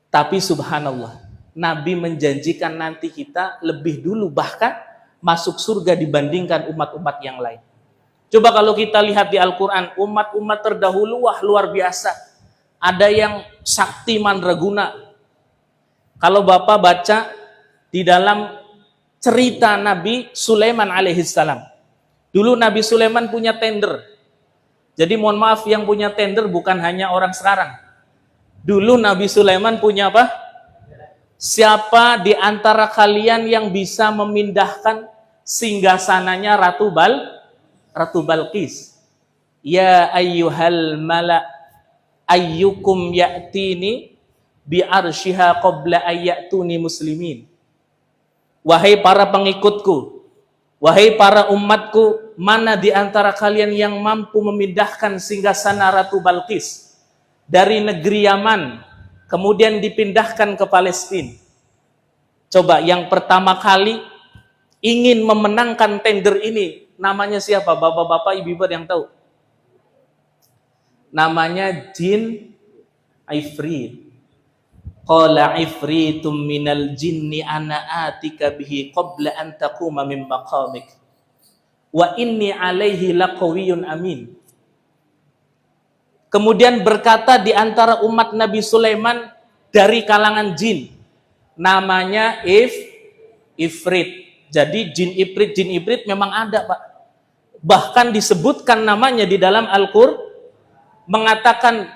Tapi subhanallah, Nabi menjanjikan nanti kita lebih dulu bahkan masuk surga dibandingkan umat-umat yang lain. Coba kalau kita lihat di Al-Quran, umat-umat terdahulu, wah luar biasa. Ada yang sakti mandraguna. Kalau Bapak baca di dalam cerita Nabi Sulaiman alaihissalam. Dulu Nabi Sulaiman punya tender. Jadi mohon maaf, yang punya tender bukan hanya orang sekarang. Dulu Nabi Sulaiman punya apa? Siapa di antara kalian yang bisa memindahkan singgasananya Ratu Balqis? Ya ayyuhal mala ayyukum ya'tini bi arsyiha qabla ayyatuni muslimin. Wahai para pengikutku, wahai para umatku, mana di antara kalian yang mampu memindahkan singgasana Ratu Balqis dari negeri Yaman, kemudian dipindahkan ke Palestina? Coba yang pertama kali ingin memenangkan tender ini, namanya siapa? Bapak-bapak, ibu-ibu yang tahu? Namanya Jin Ifrit. Qala ifritum minal jinni ana atika bihi qabla an taquma min maqamik wa inni alaihi laqawiyyun amin. Kemudian berkata di antara umat Nabi Sulaiman dari kalangan jin, namanya Ifrit. Jadi jin Ifrit memang ada, Pak. Bahkan disebutkan namanya di dalam Al-Qur'an, mengatakan,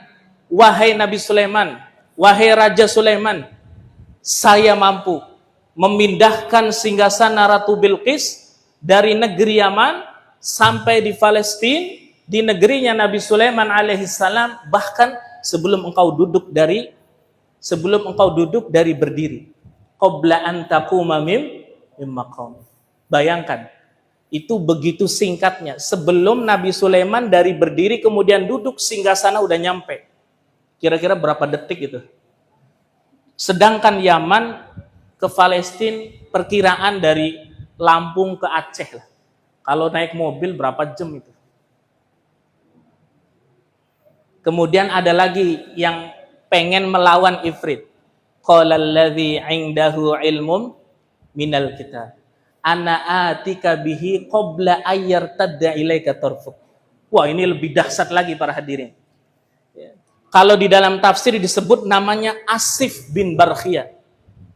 wahai Nabi Sulaiman, wahai Raja Sulaiman, saya mampu memindahkan singgasana Ratu Bilqis dari negeri Yaman sampai di Palestina, di negerinya Nabi Sulaiman alaihissalam, bahkan sebelum engkau duduk dari berdiri. Qabla an taquma min maqam. Bayangkan, itu begitu singkatnya. Sebelum Nabi Sulaiman dari berdiri kemudian duduk, singgasana udah nyampe. Kira-kira berapa detik itu? Sedangkan Yaman ke Palestina perkiraan dari Lampung ke Aceh lah. Kalau naik mobil berapa jam itu? Kemudian ada lagi yang pengen melawan Ifrit. Qala alladzi 'indahu ilmun minal kitab ana atika bihi qabla ayyartadda ilaika tarfuk. Wah, ini lebih dahsyat lagi para hadirin. Kalau di dalam tafsir disebut namanya Asif bin Barkhiyah.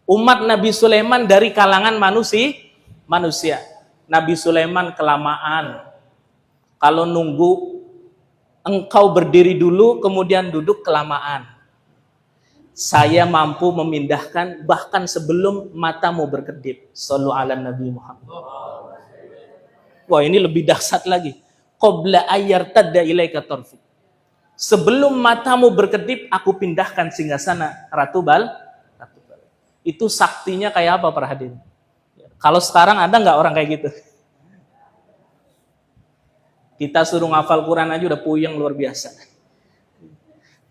Umat Nabi Sulaiman dari kalangan manusia. Nabi Sulaiman kelamaan. Kalau nunggu engkau berdiri dulu kemudian duduk kelamaan. Saya mampu memindahkan bahkan sebelum matamu berkedip. Shallu ala Nabi Muhammad. Wah, ini lebih dahsyat lagi. Qabla ayyartadda ilaika tarfuk. Sebelum matamu berkedip, aku pindahkan singgasana Ratu Bal. Itu saktinya kayak apa para hadirin? Kalau sekarang ada nggak orang kayak gitu? Kita suruh ngafal Quran aja udah puyeng luar biasa.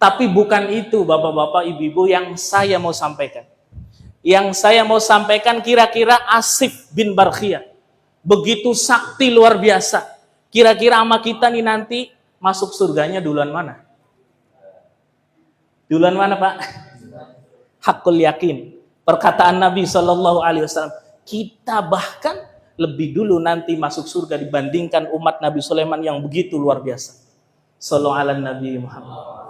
Tapi bukan itu bapak-bapak, ibu-ibu yang saya mau sampaikan. Yang saya mau sampaikan kira-kira Asif bin Barkhiyah. Begitu sakti luar biasa. Kira-kira sama kita nih nanti masuk surganya duluan mana? Duluan mana, Pak? Hakul yakin. Perkataan Nabi SAW, kita bahkan lebih dulu nanti masuk surga dibandingkan umat Nabi Sulaiman yang begitu luar biasa. Sallallahu ala Nabi Muhammad.